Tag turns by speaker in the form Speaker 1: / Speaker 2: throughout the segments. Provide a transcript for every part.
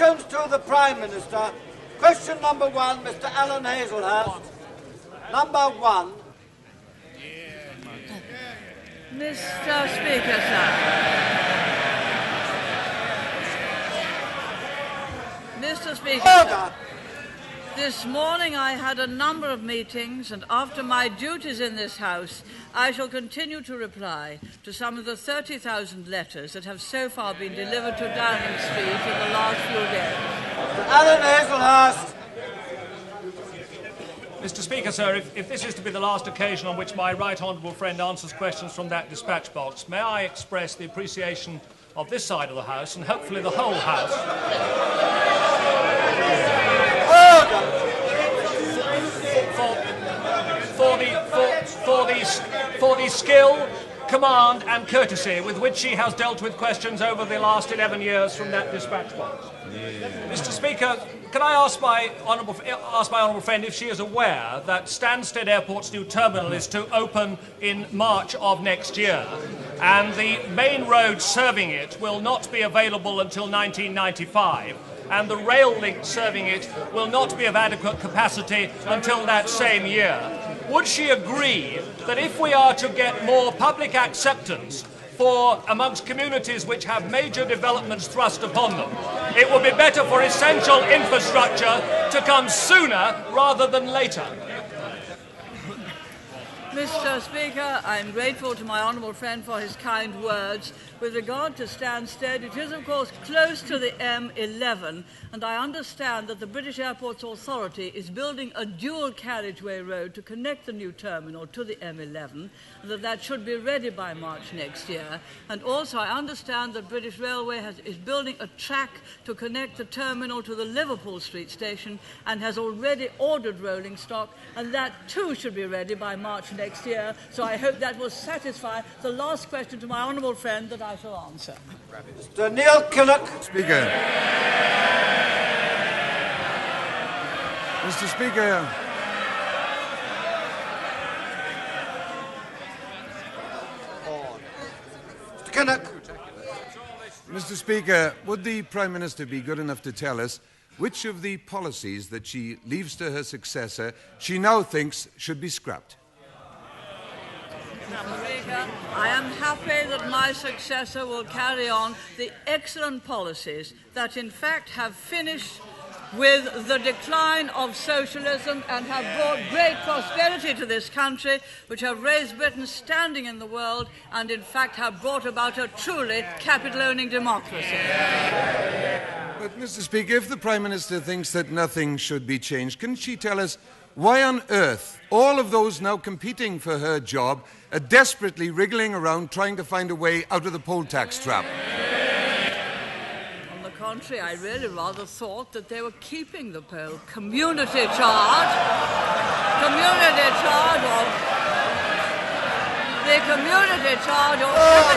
Speaker 1: Questions to the Prime Minister. Question number 1, Mr. Alan Hazelhurst. Number 1.
Speaker 2: Mr. Speaker, sir. Mr. Speaker,
Speaker 1: Order.
Speaker 2: This morning I had a number of meetings, and after my duties in this House, I shall continue to reply to some of the 30,000 letters that have so far been delivered to Downing Street in the last few days.
Speaker 1: Alan Hazelhurst.
Speaker 3: Mr. Speaker, sir, if this is to be the last occasion on which my right honourable friend answers questions from that dispatch box, may I express the appreciation of this side of the House, and hopefully the whole House, for the skill, command and courtesy with which she has dealt with questions over the last 11 years from that dispatch box. Mr. Speaker, can I ask my honourable friend if she is aware that Stansted Airport's new terminal is to open in March of next year, and the main road serving it will not be available until 1995, and the rail link serving it will not be of adequate capacity until that same year? Would she agree that if we are to get more public acceptance for amongst communities which have major developments thrust upon them, it would be better for essential infrastructure to come sooner rather than later?
Speaker 2: Mr. Speaker, I am grateful to my honourable friend for his kind words. With regard to Stansted, it is of course close to the M11, and I understand that the British Airports Authority is building a dual carriageway road to connect the new terminal to the M11, and that should be ready by March next year. And also I understand that British Railway is building a track to connect the terminal to the Liverpool Street station and has already ordered rolling stock, and that too should be ready by March next year. So I hope that will satisfy the last question to my honourable friend that I shall answer.
Speaker 1: Mr. Neil Kinnock.
Speaker 4: Speaker. Mr. Speaker.
Speaker 1: Mr. Kinnock.
Speaker 4: Mr. Speaker, would the Prime Minister be good enough to tell us which of the policies that she leaves to her successor she now thinks should be scrapped?
Speaker 2: Mr. Speaker, I am happy that my successor will carry on the excellent policies that in fact have finished with the decline of socialism and have brought great prosperity to this country, which have raised Britain's standing in the world and in fact have brought about a truly capital-owning democracy.
Speaker 4: But, Mr. Speaker, if the Prime Minister thinks that nothing should be changed, can she tell us why on earth all of those now competing for her job are desperately wriggling around trying to find a way out of the poll tax trap?
Speaker 2: On the contrary, I really rather thought that they were keeping the poll community charge or whatever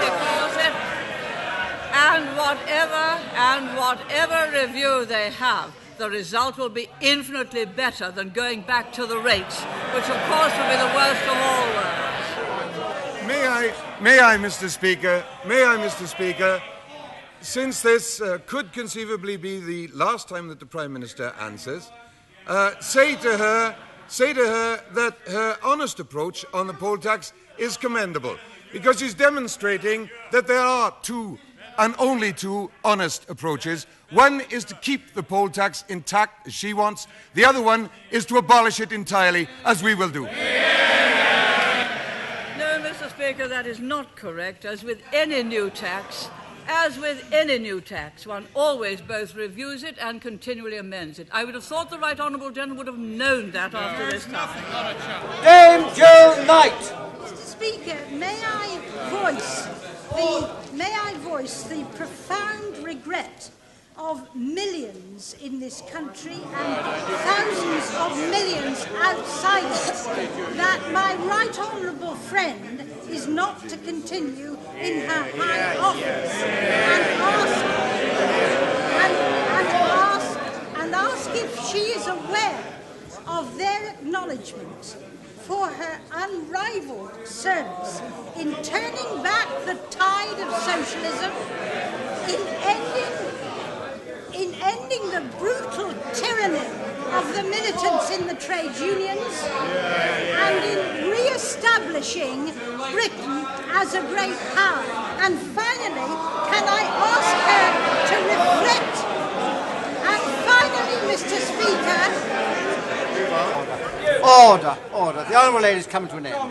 Speaker 2: he calls it, and whatever review they have, the result will be infinitely better than going back to the rates, which of course will be the worst of all worlds.
Speaker 4: May I, Mr. Speaker, since this could conceivably be the last time that the Prime Minister answers, say to her that her honest approach on the poll tax is commendable, because she's demonstrating that there are two and only two honest approaches. One is to keep the poll tax intact, as she wants. The other one is to abolish it entirely, as we will do.
Speaker 2: No, Mr. Speaker, that is not correct. As with any new tax, one always both reviews it and continually amends it. I would have thought the right honourable gentleman would have known that after this time.
Speaker 1: Dame Jill Knight.
Speaker 5: Mr. Speaker, may I voice the profound regret of millions in this country and thousands of millions outside it that my right honourable friend is not to continue in her high office, and ask if she is aware of their acknowledgement for her unrivalled service in turning back the tide of socialism, in in ending the brutal tyranny of the militants in the trade unions and in re-establishing Britain as a great power. And finally, can I ask her to reflect? And finally, Mr. Speaker...
Speaker 1: Order. The Honourable Lady's coming to an end.
Speaker 5: And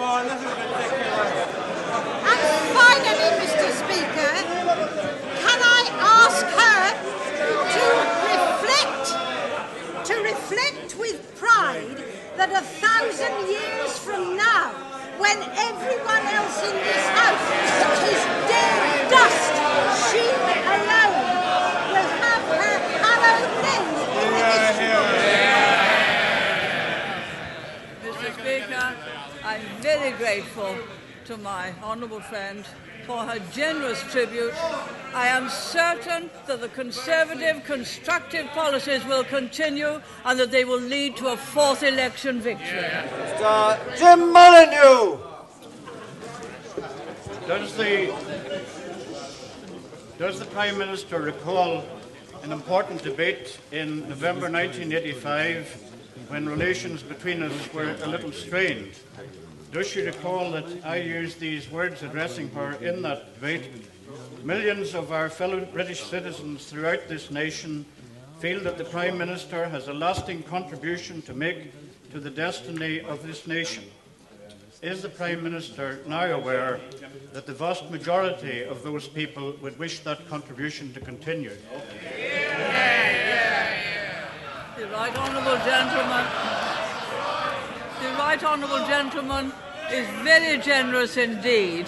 Speaker 5: finally, Mr. Speaker, can I ask her to reflect with pride that 1,000 years from now, when everyone else in this house is dead dust, she alone will have her hallowed name in the history books.
Speaker 2: Mr. Speaker, I'm very grateful to my honourable friend for her generous tribute. I am certain that the Conservative constructive policies will continue and that they will lead to a fourth election victory.
Speaker 1: Mr. Jim Molyneux.
Speaker 6: Does the Prime Minister recall an important debate in November 1985 when relations between us were a little strained? Does she recall that I used these words addressing her in that debate? Millions of our fellow British citizens throughout this nation feel that the Prime Minister has a lasting contribution to make to the destiny of this nation. Is the Prime Minister now aware that the vast majority of those people would wish that contribution to continue?
Speaker 2: The right honourable gentleman is very generous indeed.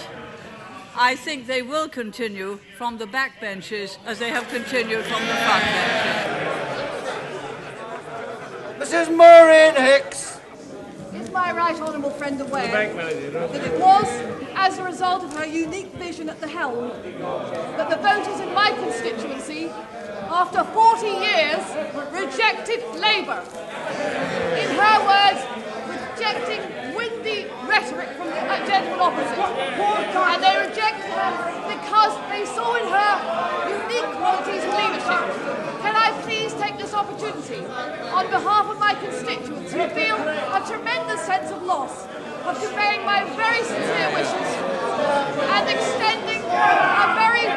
Speaker 2: I think they will continue from the back benches as they have continued from the front benches.
Speaker 1: Mrs. Maureen Hicks.
Speaker 7: Is my right honourable friend aware that it was as a result of her unique vision at the helm that the voters in my constituency, after 40 years, rejected Labour? In her words, rejecting windy rhetoric from the gentleman opposite. And they rejected her because they saw in her unique qualities of leadership. Can I please take this opportunity, on behalf of my constituents who feel a tremendous sense of loss, of conveying my very sincere wishes and extending a very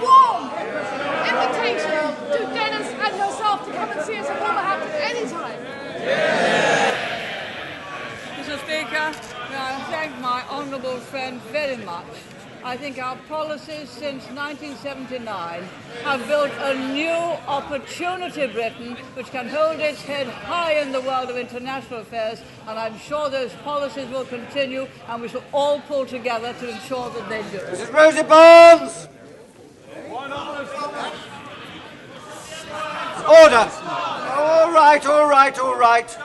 Speaker 7: warm invitation to Dennis and herself to come and see us at Wolverhampton anytime.
Speaker 2: Mr. Speaker, I thank my honourable friend very much. I think our policies since 1979 have built a new opportunity Britain which can hold its head high in the world of international affairs, and I'm sure those policies will continue and we shall all pull together to ensure that they do.
Speaker 1: Mrs. Rosie Barnes. Order. All right.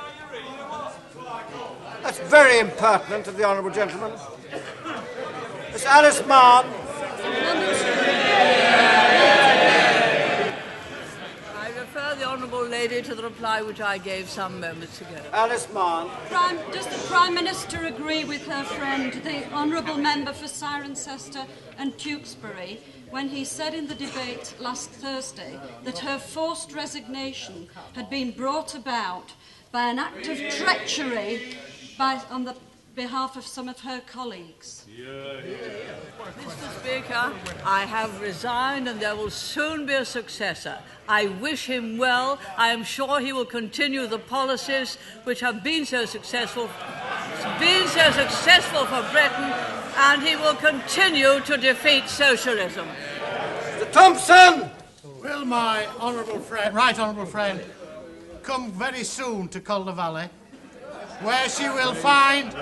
Speaker 1: That's very impertinent of the honourable gentleman. Miss Alice Mann.
Speaker 2: I refer the honourable lady to the reply which I gave some moments ago.
Speaker 1: Alice Mann.
Speaker 8: Does the Prime Minister agree with her friend, the honourable member for Cirencester and Tewkesbury, when he said in the debate last Thursday that her forced resignation had been brought about by an act of treachery on the behalf of some of her colleagues?
Speaker 2: Mr. Speaker, I have resigned and there will soon be a successor. I wish him well. I am sure he will continue the policies which have been so successful for Britain, and he will continue to defeat socialism.
Speaker 1: Mr. Thompson.
Speaker 9: Will my right honourable friend, come very soon to Calder Valley, where she will find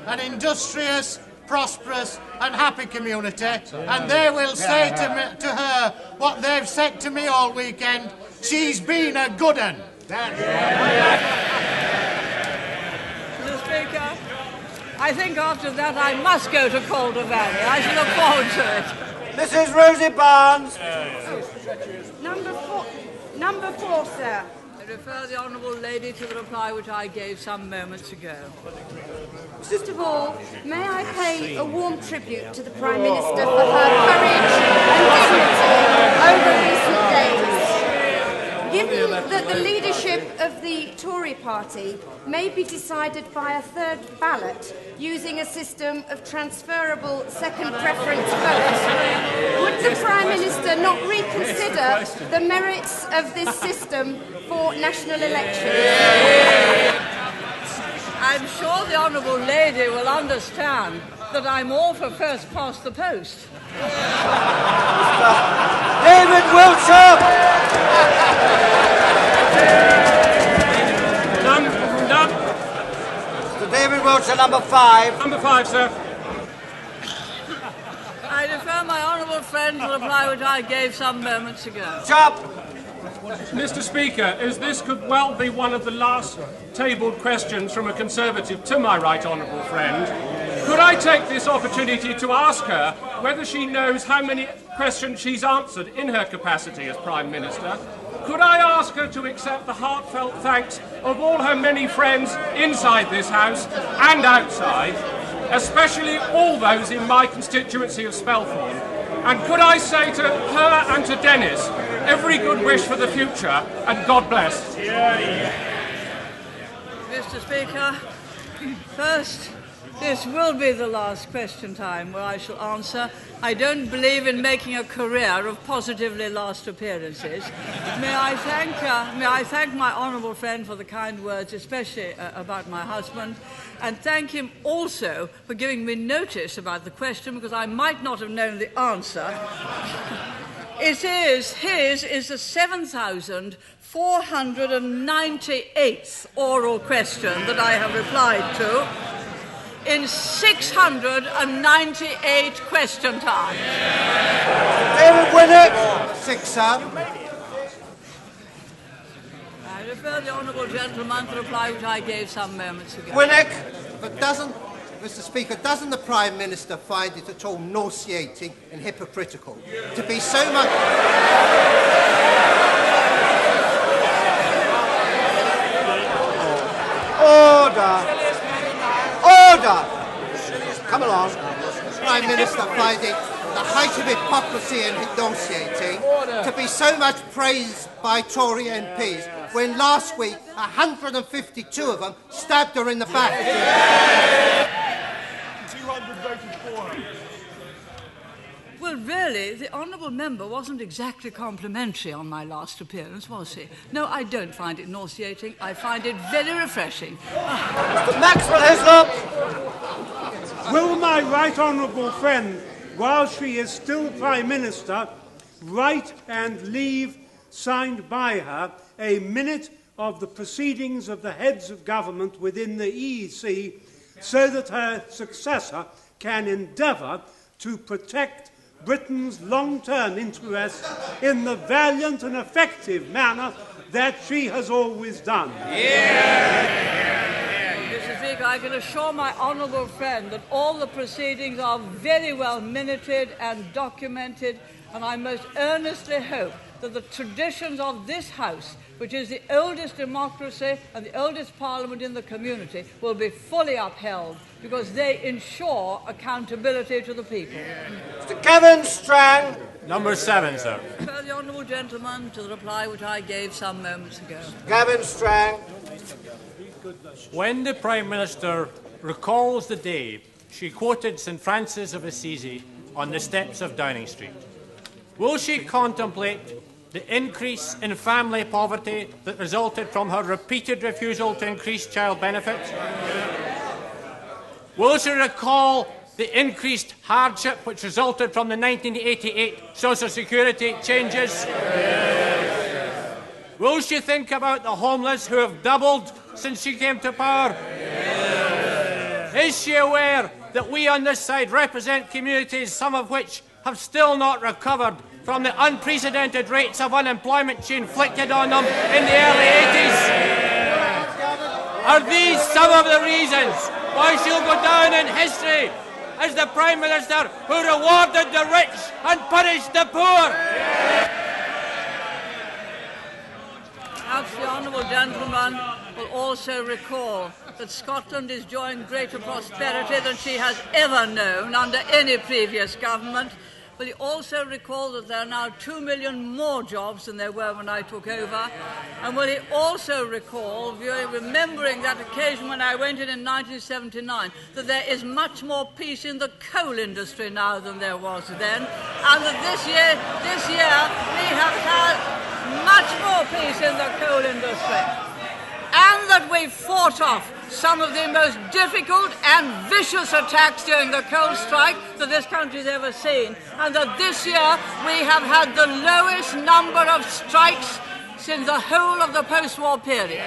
Speaker 9: an industrious, prosperous and happy community, and they will say to her what they've said to me all weekend: she's been a good un.
Speaker 2: Mr. Speaker, I think after that I must go to Calder Valley. I shall look forward to it.
Speaker 1: Mrs. Rosie Barnes.
Speaker 10: Number four, sir.
Speaker 2: refer the Honourable Lady to the reply which I gave some moments ago.
Speaker 10: First of all, may I pay a warm tribute to the Prime Minister for her courage and dignity over recent days. Given that the leadership of the Tory party may be decided by a third ballot using a system of transferable second preference votes, would the Prime Minister not reconsider the merits of this system for national elections?
Speaker 2: I'm sure the Honourable Lady will understand that I'm all for first past the post.
Speaker 1: David Wiltshire! Mr. David Wiltshire, number 5.
Speaker 3: Number 5, sir.
Speaker 2: I refer my honourable friend to the reply which I gave some moments ago.
Speaker 1: Chop!
Speaker 3: Mr. Speaker, as this could well be one of the last tabled questions from a Conservative to my right honourable friend, could I take this opportunity to ask her whether she knows how many questions she's answered in her capacity as Prime Minister? Could I ask her to accept the heartfelt thanks of all her many friends inside this House and outside, especially all those in my constituency of Spelthorne? And could I say to her and to Dennis, every good wish for the future, and God bless.
Speaker 2: Mr. Speaker, first, this will be the last question time where I shall answer. I don't believe in making a career of positively last appearances. May I thank my honourable friend for the kind words, especially about my husband, and thank him also for giving me notice about the question, because I might not have known the answer. His is the 7,498th oral question that I have replied to in 698 question time.
Speaker 1: David Winnick!
Speaker 9: 6, sir.
Speaker 2: I refer the honourable gentleman to the reply which I gave some moments ago.
Speaker 1: Winnick!
Speaker 11: But Mr. Speaker, doesn't the Prime Minister find it at all nauseating and hypocritical to be so much...
Speaker 1: Order! Order! Come along.
Speaker 11: Prime Minister find it the height of hypocrisy and nauseating to be so much praised by Tory MPs when last week 152 of them stabbed her in the back.
Speaker 9: 200 voted for her.
Speaker 2: Well, really, the honourable member wasn't exactly complimentary on my last appearance, was he? No, I don't find it nauseating. I find it very refreshing.
Speaker 1: Mr. Maxwell Hislop!
Speaker 12: Will my right honourable friend, while she is still Prime Minister, write and leave signed by her a minute of the proceedings of the heads of government within the EEC so that her successor can endeavour to protect Britain's long-term interests in the valiant and effective manner that she has always done.
Speaker 2: Mr. Speaker, I can assure my honourable friend that all the proceedings are very well minuted and documented, and I most earnestly hope that the traditions of this House, which is the oldest democracy and the oldest parliament in the community, will be fully upheld, because they ensure accountability to the people.
Speaker 1: Mr. Kevin Strang!
Speaker 13: Number 7, sir.
Speaker 2: Refer the honourable gentleman to the reply which I gave some moments ago.
Speaker 1: Gavin Strang.
Speaker 13: When the Prime Minister recalls the day she quoted St Francis of Assisi on the steps of Downing Street, will she contemplate the increase in family poverty that resulted from her repeated refusal to increase child benefits? Will she recall the increased hardship which resulted from the 1988 Social Security changes? Will she think about the homeless who have doubled since she came to power? Is she aware that we on this side represent communities, some of which have still not recovered from the unprecedented rates of unemployment she inflicted on them in the early 80s? Are these some of the reasons why she'll go down in history as the Prime Minister who rewarded the rich and punished the poor?
Speaker 2: Now, perhaps the honourable gentleman will also recall that Scotland is enjoying greater prosperity than she has ever known under any previous government. Will you also recall that there are now 2 million more jobs than there were when I took over? And will you also recall, remembering that occasion when I went in 1979, that there is much more peace in the coal industry now than there was then, and that this year we have had much more peace in the coal industry, and that we fought off some of the most difficult and vicious attacks during the coal strike that this country has ever seen, and that this year we have had the lowest number of strikes since the whole of the post-war period.